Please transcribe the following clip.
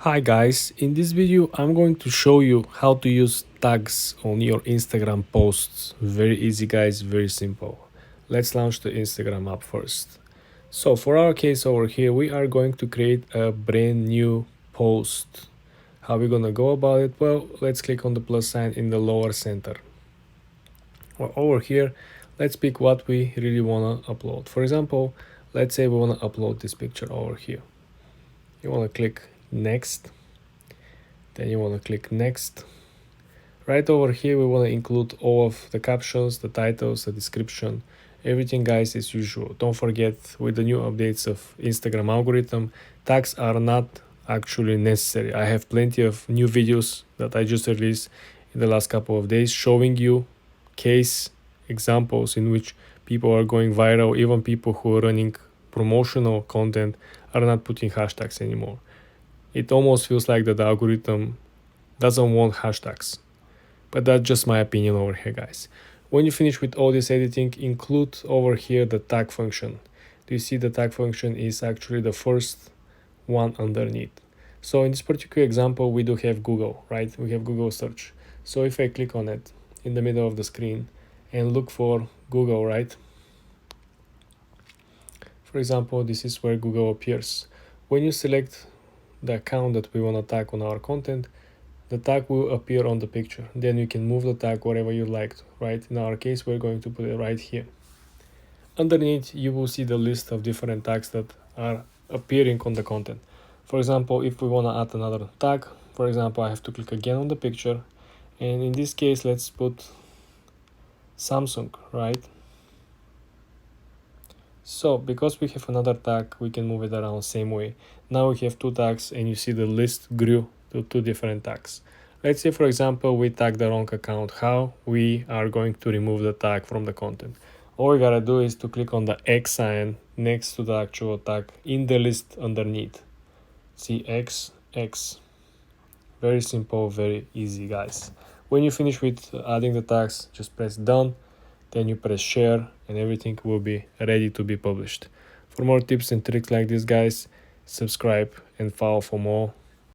Hi guys, in this video I'm going to show you how to use tags on your Instagram posts. Very easy guys, very simple. Let's launch the Instagram app first. So for our case over here, we are going to create a brand new post. How we gonna go about it? Well, let's click on the plus sign in the lower center. Well, over here, let's pick what we really wanna upload. For example, let's say we wanna upload this picture over here. You wanna click next. Then you want to click next. Right over here we want to include all of the captions, the titles, the description, everything guys as usual. Don't forget, with the new updates of Instagram algorithm, tags are not actually necessary. I have plenty of new videos that I just released in the last couple of days showing you case examples in which people are going viral. Even people who are running promotional content are not putting hashtags anymore. It almost feels like that the algorithm doesn't want hashtags. But that's just my opinion over here, guys. When you finish with all this editing, include over here the tag function. Do you see the tag function is actually the first one underneath? So in this particular example, we do have Google, right? We have Google search. So if I click on it in the middle of the screen and look for Google, right? For example, this is where Google appears. When you select the account that we want to tag on our content, the tag will appear on the picture. Then you can move the tag wherever you like, right? In our case, we're going to put it right here. Underneath, you will see the list of different tags that are appearing on the content. For example, if we want to add another tag, for example, I have to click again on the picture. And in this case, let's put Samsung, right? So because we have another tag, we can move it around same way. Now we have two tags and you see the list grew to two different tags. Let's say, for example, we tag the wrong account. How we are going to remove the tag from the content? All we gotta do is to click on the X sign next to the actual tag in the list underneath. See X, X. Very simple, very easy, guys. When you finish with adding the tags, just press done. Then you press share and everything will be ready to be published. For more tips and tricks like this, guys, subscribe and follow for more.